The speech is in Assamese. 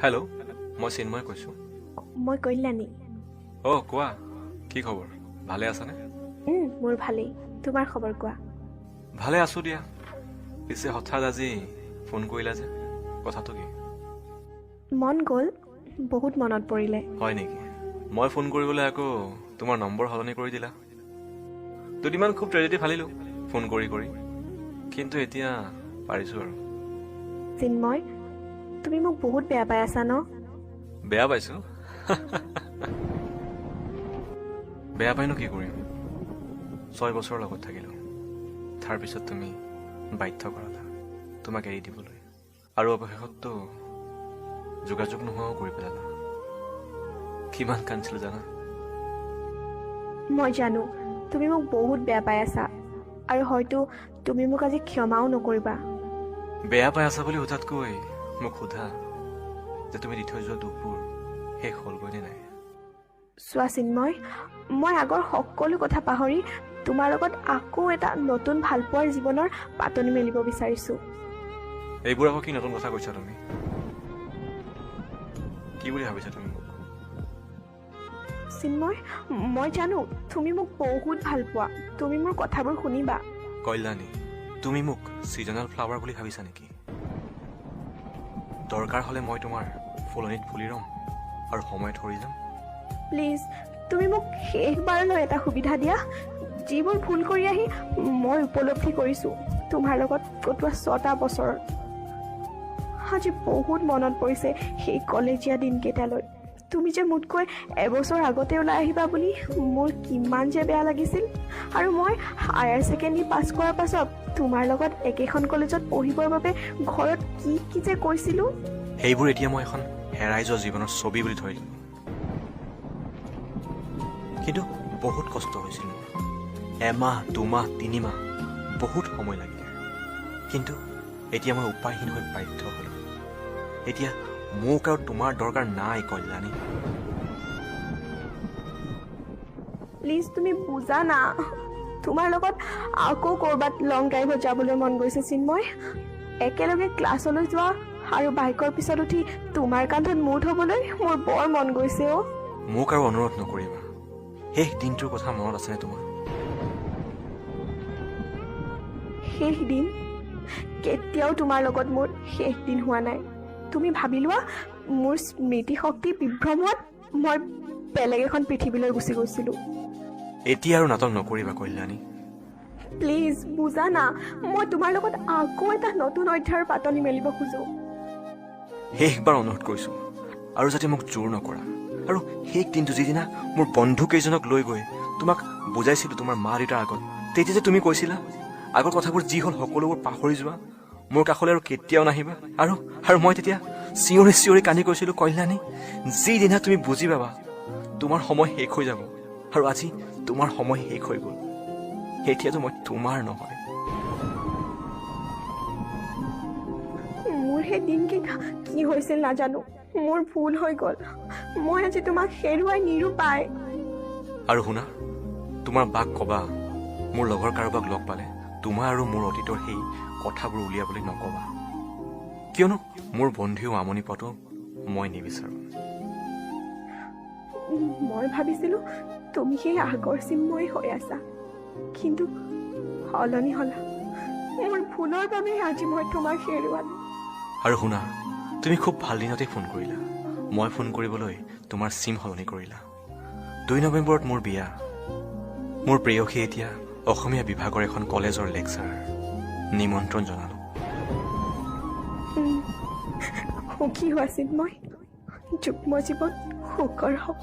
হেল্ল', মই চিন্ময় কৈছোঁ। মই কল্যাণী। কোৱা, কি খবৰ? ভালে আছানে? মোৰ ভালেই। তোমাৰ খবৰ কোৱা? ভালে আছোঁ দিয়া। পিছে হঠাৎ আজি ফোন কৰিলা যে, কথাটো কি? মন গ'ল, বহুত মনত পৰিলে। হয় নেকি? মই ফোন কৰিবলৈ আকৌ তোমাৰ নম্বৰ সলনি কৰি দিলা। দুদিনমান খুব ট্ৰেজেডি ফালিলোঁ ফোন কৰি কৰি, কিন্তু এতিয়া পাৰিছোঁ আৰু। চিন্ময়, তুমি মোক বহুত বেয়া পাই আছা ন? বেয়া পাইছোঁ? বেয়া পাইনো কি কৰিম? 6 বছৰ লগত থাকিলোঁ, তাৰপিছত তুমি বাধ্য কৰালা তোমাক এৰি দিবলৈ, আৰু অৱশেষততো যোগাযোগ নোহোৱাও কৰি পেলালা। কিমান কান্দিছিলোঁ জানা? মই জানো তুমি মোক বহুত বেয়া পাই আছা, আৰু হয়তো তুমি মোক আজি ক্ষমাও নকৰিবা। বেয়া পাই আছা বুলি সোধাতকৈ মোক সোধা যে তুমি দি থৈ যোৱা দুখবোৰ শেষ হ'লগৈ নে নাই? চোৱা চিন্ময়, মই আগৰ সকলো কথা পাহৰি তোমাৰ লগত আকৌ এটা নতুন ভালপোৱাৰ জীৱনৰ পাতনি মেলিব বিচাৰিছোঁ। এইবোৰ আকৌ কি নতুন কথা কৈছা তুমি? কি বুলি ভাবিছা তুমি মোক? চিন্ময়, মই জানো তুমি মোক বহুত ভাল পোৱা। তুমি মোৰ কথাবোৰ শুনিবা। কল্যাণী, তুমি মোক ছিজনেল ফ্লাৱাৰ বুলি ভাবিছা নেকি? দৰকাৰ হ'লে মই তোমাৰ ফুলনিত ফুলি ৰ'ম আৰু সময়ত সৰি যাম। প্লিজ, তুমি মোক শেষবাৰলৈ এটা সুবিধা দিয়া। যিবোৰ ভুল কৰি আহি মই উপলব্ধি কৰিছোঁ তোমাৰ লগত কটোৱা 6টা বছৰ। আজি বহুত মনত পৰিছে সেই কলেজীয়া দিনকেইটালৈ। তুমি যে মোতকৈ এবছৰ আগতে ওলাই আহিবা বুলি মোৰ কিমান যে বেয়া লাগিছিল। আৰু মই হায়াৰ ছেকেণ্ডেৰী পাছ কৰাৰ পাছত তোমাৰ লগত একেখন কলেজত পঢ়িবৰ বাবে ঘৰত কি যে কৈছিলোঁ। সেইবোৰ এতিয়া মই এখন হেৰাই যোৱা জীৱনৰ ছবি বুলি ধৰি দিলোঁ। কিন্তু বহুত কষ্ট হৈছিল মোৰ। 1 মাহ, 2 মাহ, 3 মাহ বহুত সময় লাগিলে। কিন্তু এতিয়া মই উপায়হীন হৈ বাধ্য হ'লোঁ। এতিয়া মোক আৰু তোমাৰ দৰকাৰ নাই কল্যাণী। প্লিজ তুমি বুজা না। তোমাৰ লগত আকৌ ক'ৰবাত লং ড্ৰাইভত যাবলৈ মন গৈছে চিন্ময়। একেলগে ক্লাছলৈ যোৱা আৰু বাইকৰ পিছত উঠি তোমাৰ কান্ধত মূৰ থ'বলৈ মোৰ বৰ মন গৈছে অ'। মোক আৰু অনুৰোধ নকৰিবা। শেষ দিনটোৰ কথা মনত আছেনে তোমাৰ? শেষ দিন? কেতিয়াও তোমাৰ লগত মোৰ শেষ দিন হোৱা নাই। তুমি ভাবি লোৱা, মোৰ স্মৃতি শক্তি বিভ্ৰমত মই বেলেগ এখন পৃথিৱীলৈ গুচি গৈছিলোঁ। এতিয়া আৰু নাটক নকৰিবা কল্যাণী। প্লিজ বুজা না, মই তোমাৰ লগত আকৌ এটা নতুন অধ্যায়ৰ পাতনি মেলিব খোজোঁ। শেষবাৰ অনুৰোধ কৰিছোঁ, আৰু যাতে মোক জোৰ নকৰা। আৰু শেষ দিনটো যিদিনা মোৰ বন্ধু কেইজনক লৈ গৈ তোমাক বুজাইছিলোঁ তোমাৰ মা দেউতাৰ আগত, তেতিয়া যে তুমি কৈছিলা আগৰ কথাবোৰ যি হ'ল সকলোবোৰ পাহৰি যোৱা, মোৰ কাষলৈ আৰু কেতিয়াও নাহিবা। আৰু মই তেতিয়া চিঞৰি চিঞৰি কান্দি কৈছিলোঁ, কল্যাণী, যিদিনা তুমি বুজি পাবা তোমাৰ সময় শেষ হৈ যাব। আৰু আজি তোমাৰ সময় শেষ হৈ গ'ল। এতিয়াতো মই তোমাৰ নহয়। মোৰ সেই দিনকেইটা কি হৈছিল নাজানো। মোৰ ভুল হৈ গ'ল। মই আজি তোমাক হেৰুৱাই নিৰুপায়। আৰু শুনা, তোমাৰ বাক ক'বা মোৰ লগৰ কাৰোবাক লগ পালে তোমাৰ আৰু মোৰ অতীতৰ সেই কথাবোৰ উলিয়াবলৈ নক'বা। কিয়নো মোৰ বন্ধুৱেও আমনি পোৱাটো মই নিবিচাৰোঁ। মই ভাবিছিলোঁ তুমি সেই আগৰ চিন্ময় হৈ আছা, কিন্তু সলনি হ'লা। মোৰ ভুলৰ বাবে আজি মই তোমাক হেৰুৱালোঁ। আৰু শুনা, তুমি খুব ভাল দিনতে ফোন কৰিলা। মই ফোন কৰিবলৈ তোমাৰ চিম সলনি কৰিলা। 2 নৱেম্বৰত মোৰ বিয়া। মোৰ প্ৰেয়সী এতিয়া অসমীয়া বিভাগৰ এখন কলেজৰ লেকচাৰাৰ। নিমন্ত্ৰণ জনালোঁ। সুখী হোৱা চিন্ময়, যুগ্ম জীৱন সুখৰ হওক।